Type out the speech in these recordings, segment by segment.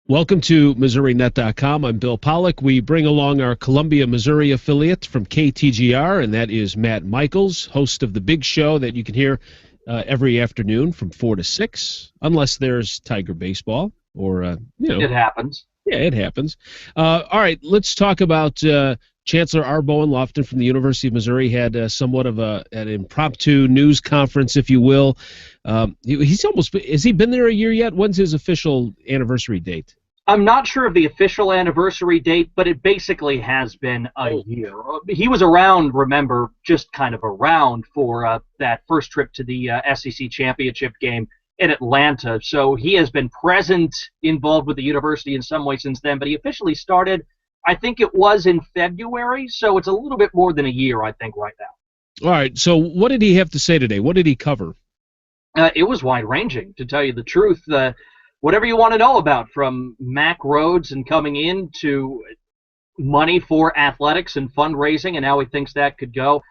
Welcome to MissouriNet.com. I'm Bill Pollock. We bring along our Columbia, Missouri affiliate from KTGR, and that is Matt Michaels, host of the big show that you can hear every afternoon from 4 to 6, unless there's Tiger baseball or, It happens. Yeah, it happens. All right, let's talk about Chancellor R. Bowen Loftin from the University of Missouri had somewhat of an impromptu news conference, if you will. Has he been there a year yet? When's his official anniversary date? I'm not sure of the official anniversary date, but it basically has been a year. He was around, remember, just kind of around for that first trip to the SEC championship game in Atlanta. So he has been present, involved with the university in some way since then, but he officially started, I think it was in February, so it's a little bit more than a year, I think, right now. All right, so what did he have to say today? What did he cover? It was wide-ranging, to tell you the truth. Whatever you want to know about, from Mack Rhoades and coming in to money for athletics and fundraising and how he thinks that could go,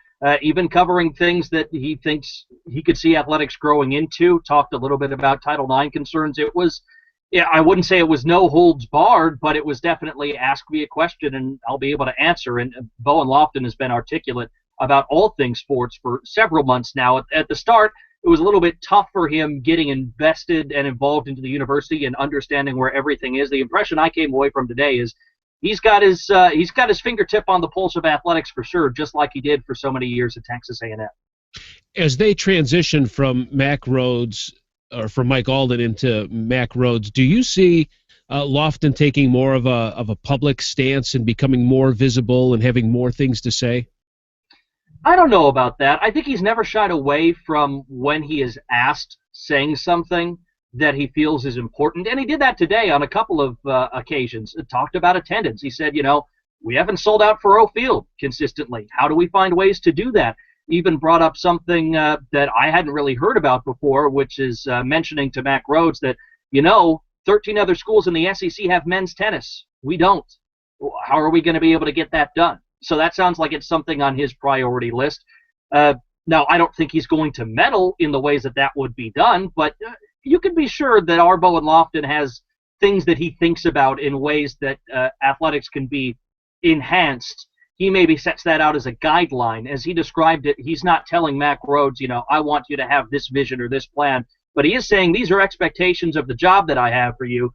even covering things that he thinks he could see athletics growing into, talked a little bit about Title IX concerns. It was, yeah, I wouldn't say it was no holds barred, but it was definitely ask me a question and I'll be able to answer. And Bowen Loftin has been articulate about all things sports for several months now. At the start, it was a little bit tough for him getting invested and involved into the university and understanding where everything is. The impression I came away from today is he's got his fingertip on the pulse of athletics for sure, just like he did for so many years at Texas A&M. As they transition from Mack Rhoades or from Mike Alden into Mack Rhoades, do you see Loftin taking more of a public stance and becoming more visible and having more things to say? I don't know about that. I think he's never shied away from, when he is asked, saying something that he feels is important. And he did that today on a couple of occasions. It talked about attendance. He said, we haven't sold out for Field consistently. How do we find ways to do that? Even brought up something that I hadn't really heard about before, which is mentioning to Mack Rhoades that, 13 other schools in the SEC have men's tennis. We don't. How are we going to be able to get that done? So that sounds like it's something on his priority list. Now, I don't think he's going to meddle in the ways that would be done, but you can be sure that R. Bowen Loftin has things that he thinks about in ways that athletics can be enhanced. He maybe sets that out as a guideline. As he described it, he's not telling Mack Rhoades, I want you to have this vision or this plan, but he is saying these are expectations of the job that I have for you.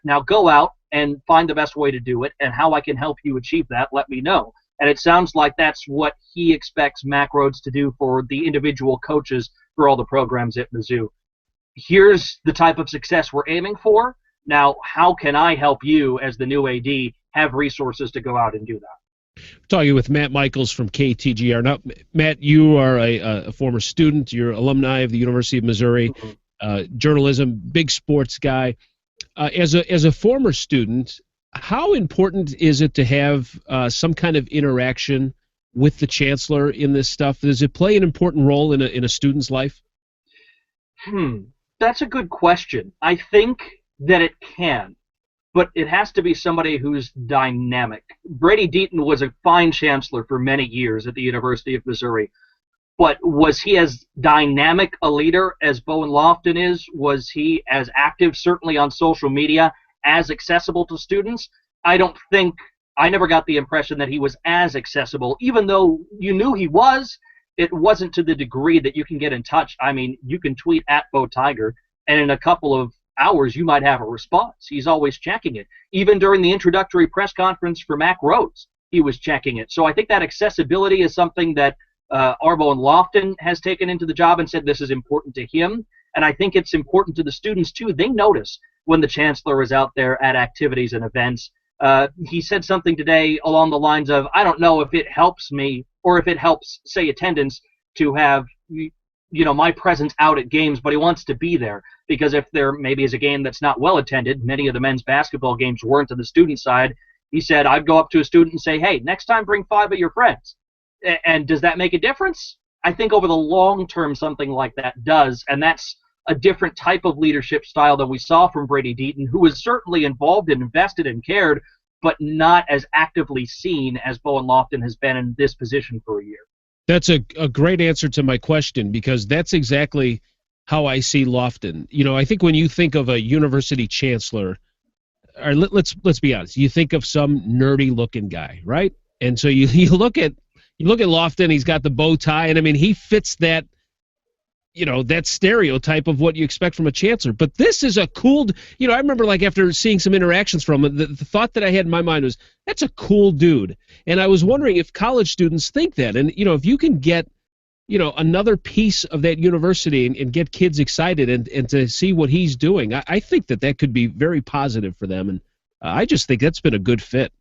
Now go out and find the best way to do it, and how I can help you achieve that, let me know. And it sounds like that's what he expects Mack Rhoades to do for the individual coaches for all the programs at Mizzou. Here's the type of success we're aiming for. Now, how can I help you as the new AD have resources to go out and do that? We're talking with Matt Michaels from KTGR. Now, Matt, you are a former student. You're alumni of the University of Missouri, journalism, big sports guy. As a former student, how important is it to have some kind of interaction with the chancellor in this stuff? Does it play an important role in a student's life? That's a good question. I think that it can, but it has to be somebody who's dynamic. Brady Deaton was a fine chancellor for many years at the University of Missouri, but was he as dynamic a leader as Bowen Loftin is? Was he as active, certainly on social media, as accessible to students? I never got the impression that he was as accessible, even though you knew he was. It wasn't to the degree that you can get in touch. I mean, you can tweet at Bo Tiger, and in a couple of hours you might have a response. He's always checking it. Even during the introductory press conference for Mack Rhoades, he was checking it. So I think that accessibility is something that R. Bowen Loftin has taken into the job and said this is important to him. And I think it's important to the students, too. They notice when the chancellor is out there at activities and events. He said something today along the lines of, I don't know if it helps me or if it helps, say, attendance to have, my presence out at games, but he wants to be there, because if there maybe is a game that's not well attended, many of the men's basketball games weren't on the student side. He said, I'd go up to a student and say, hey, next time bring 5 of your friends. And does that make a difference? I think over the long term something like that does, and that's a different type of leadership style than we saw from Brady Deaton, who was certainly involved and invested and cared, but not as actively seen as Bowen Loftin has been in this position for a year. That's a great answer to my question, because that's exactly how I see Loftin. I think when you think of a university chancellor, all right, let's be honest. You think of some nerdy looking guy, right? And so you look at Loftin. He's got the bow tie, and I mean he fits that, that stereotype of what you expect from a chancellor. But this is a cool, I remember like after seeing some interactions from him, the thought that I had in my mind was, that's a cool dude. And I was wondering if college students think that. And, if you can get, another piece of that university and get kids excited and to see what he's doing, I think that could be very positive for them. And I just think that's been a good fit.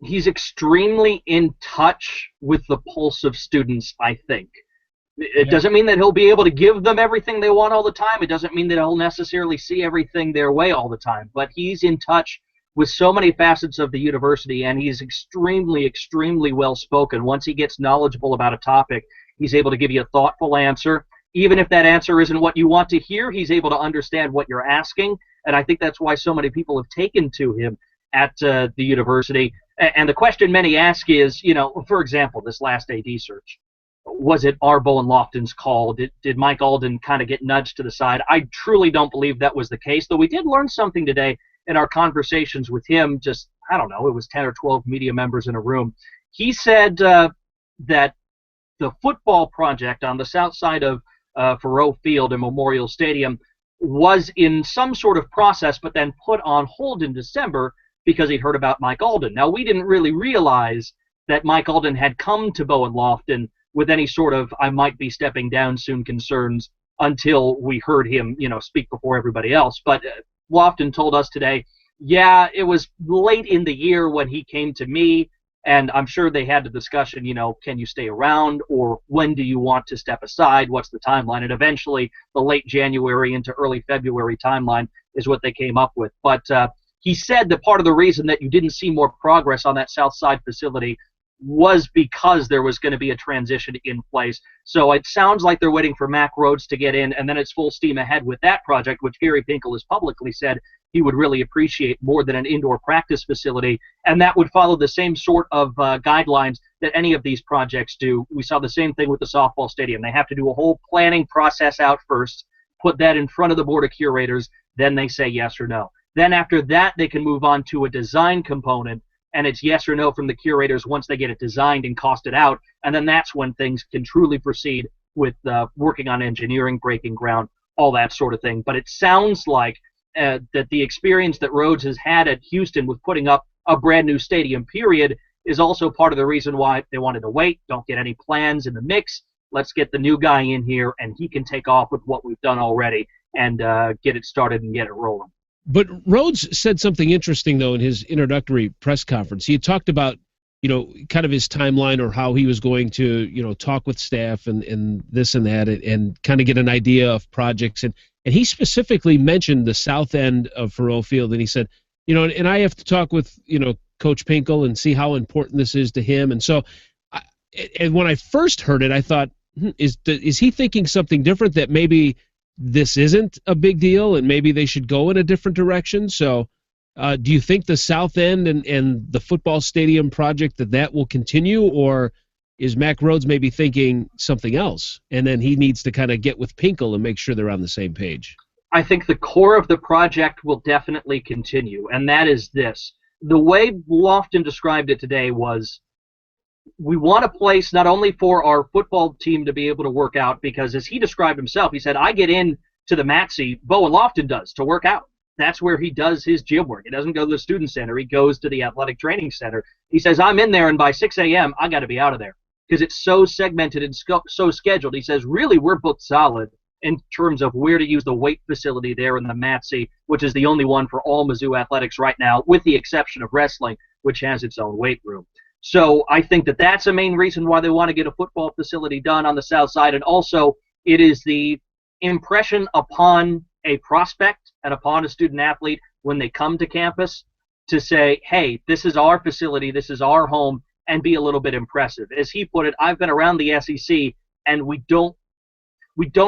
He's extremely in touch with the pulse of students, I think. It doesn't mean that he'll be able to give them everything they want all the time. It doesn't mean that he'll necessarily see everything their way all the time. But he's in touch with so many facets of the university, and he's extremely, extremely well-spoken. Once he gets knowledgeable about a topic, he's able to give you a thoughtful answer. Even if that answer isn't what you want to hear, he's able to understand what you're asking. And I think that's why so many people have taken to him at the university. And the question many ask is, for example, this last AD search. Was it our Bowen Loftin's call? Did Mike Alden kind of get nudged to the side? I truly don't believe that was the case, though we did learn something today in our conversations with him. Just, I don't know, it was 10 or 12 media members in a room. He said that the football project on the south side of Faurot Field and Memorial Stadium was in some sort of process, but then put on hold in December because he'd heard about Mike Alden. Now, we didn't really realize that Mike Alden had come to Bowen Loftin with any sort of I might be stepping down soon concerns until we heard him, speak before everybody else. But Loftin told us today, yeah, it was late in the year when he came to me, and I'm sure they had the discussion, can you stay around, or when do you want to step aside? What's the timeline? And eventually the late January into early February timeline is what they came up with. But he said that part of the reason that you didn't see more progress on that South Side facility was because there was going to be a transition in place. So it sounds like they're waiting for Mack Rhoades to get in, and then it's full steam ahead with that project, which Gary Pinkel has publicly said he would really appreciate more than an indoor practice facility, and that would follow the same sort of guidelines that any of these projects do. We saw the same thing with the softball stadium. They have to do a whole planning process out first, put that in front of the board of curators, then they say yes or no. Then after that, they can move on to a design component, and it's yes or no from the curators once they get it designed and costed out, and then that's when things can truly proceed with working on engineering, breaking ground, all that sort of thing. But it sounds like that the experience that Rhoades has had at Houston with putting up a brand new stadium, period, is also part of the reason why they wanted to wait, don't get any plans in the mix. Let's get the new guy in here, and he can take off with what we've done already and get it started and get it rolling. But Rhoades said something interesting, though, in his introductory press conference. He had talked about, kind of his timeline or how he was going to, talk with staff and this and that and kind of get an idea of projects. And he specifically mentioned the south end of Faurot Field. And he said, and I have to talk with, Coach Pinkel and see how important this is to him. And so and when I first heard it, I thought, is he thinking something different, that maybe this isn't a big deal and maybe they should go in a different direction? So do you think the south end and the football stadium project that will continue, or is Mack Rhoades maybe thinking something else and then he needs to kind of get with Pinkel and make sure they're on the same page? I think the core of the project will definitely continue, and that is this. The way Loftin described it today was, we want a place not only for our football team to be able to work out, because as he described himself, he said, I get in to the Matsy, Bowen Loftin does, to work out. That's where he does his gym work. He doesn't go to the student center. He goes to the athletic training center. He says, I'm in there, and by 6 a.m., I got to be out of there because it's so segmented and so scheduled. He says, really, we're booked solid in terms of where to use the weight facility there in the Matsy, which is the only one for all Mizzou athletics right now, with the exception of wrestling, which has its own weight room. So I think that that's a main reason why they want to get a football facility done on the south side. And also, it is the impression upon a prospect and upon a student athlete when they come to campus to say, hey, this is our facility, this is our home, and be a little bit impressive. As he put it, I've been around the SEC, and we don't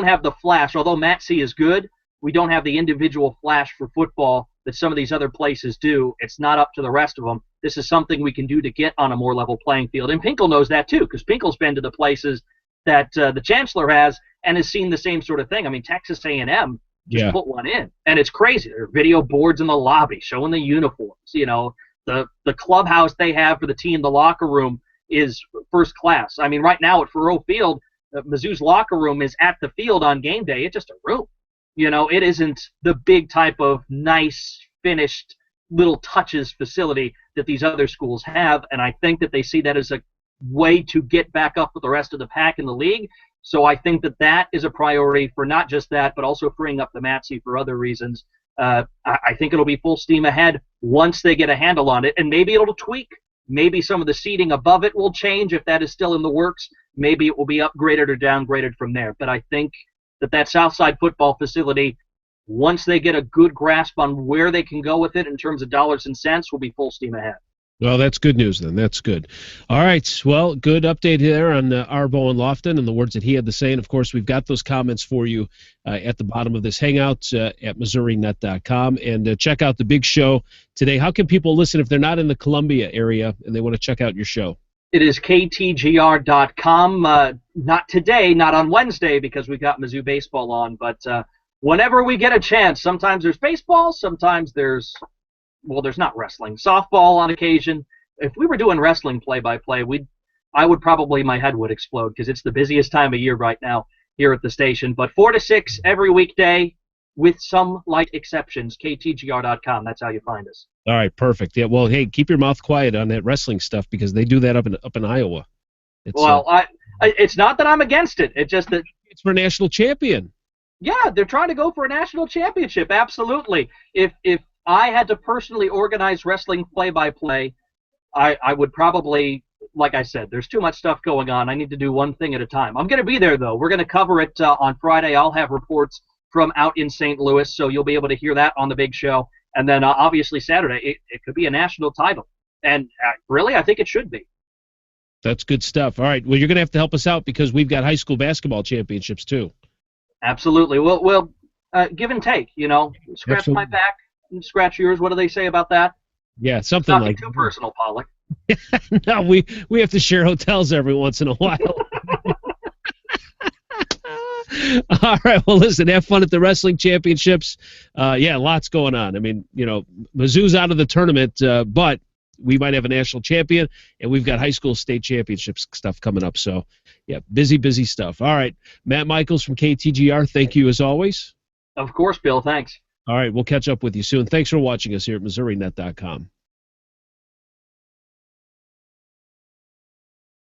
have the flash. Although Matsy is good, we don't have the individual flash for football that some of these other places do. It's not up to the rest of them. This is something we can do to get on a more level playing field. And Pinkel knows that too, because Pinkel's been to the places that the Chancellor has and has seen the same sort of thing. I mean, Texas A&M, Just Yeah. put one in. And it's crazy. There are video boards in the lobby showing the uniforms. You know, the clubhouse they have for the team, the locker room is first class. I mean, right now at Faurot Field, Mizzou's locker room is at the field on game day. It's just a room. You know, it isn't the big type of nice, finished, little touches facility that these other schools have, and I think that they see that as a way to get back up with the rest of the pack in the league. So I think that that is a priority for not just that, but also freeing up the Matsy for other reasons. I think it'll be full steam ahead once they get a handle on it, and maybe it'll tweak. Maybe some of the seating above it will change if that is still in the works. Maybe it will be upgraded or downgraded from there. But I think that Southside football facility, once they get a good grasp on where they can go with it in terms of dollars and cents, will be full steam ahead. Well, that's good news then. That's good. All right. Well, good update there on our Bowen Loftin and the words that he had to say. And, of course, we've got those comments for you at the bottom of this hangout at MissouriNet.com. And check out the big show today. How can people listen if they're not in the Columbia area and they want to check out your show? It is KTGR.com. Not today, not on Wednesday, because we've got Mizzou baseball on. But whenever we get a chance, sometimes there's baseball, sometimes there's not wrestling. Softball on occasion. If we were doing wrestling play-by-play, my head would explode because it's the busiest time of year right now here at the station. But 4 to 6 every weekday with some light exceptions. KTGR.com. That's how you find us. All right, perfect. Yeah, well, hey, keep your mouth quiet on that wrestling stuff because they do that up in Iowa. It's not that I'm against it. It's just that it's for national champion. Yeah, they're trying to go for a national championship. Absolutely. If I had to personally organize wrestling play-by-play, I would probably, like I said, there's too much stuff going on. I need to do one thing at a time. I'm going to be there, though. We're going to cover it on Friday. I'll have reports from out in St. Louis, so you'll be able to hear that on the big show. And then, obviously, Saturday, it could be a national title. And really, I think it should be. That's good stuff. All right, well, you're going to have to help us out because we've got high school basketball championships, too. Absolutely. We'll give and take, Scratch Absolutely. My back. Scratch yours. What do they say about that? Yeah, something Nothing like too personal, Pollock. No, we have to share hotels every once in a while. All right, well, listen, have fun at the wrestling championships. Lots going on. I mean, Mizzou's out of the tournament, but we might have a national champion, and we've got high school state championships stuff coming up. So, yeah, busy stuff. All right, Matt Michaels from KTGR, thank you as always. Of course, Bill. Thanks. All right, we'll catch up with you soon. Thanks for watching us here at MissouriNet.com.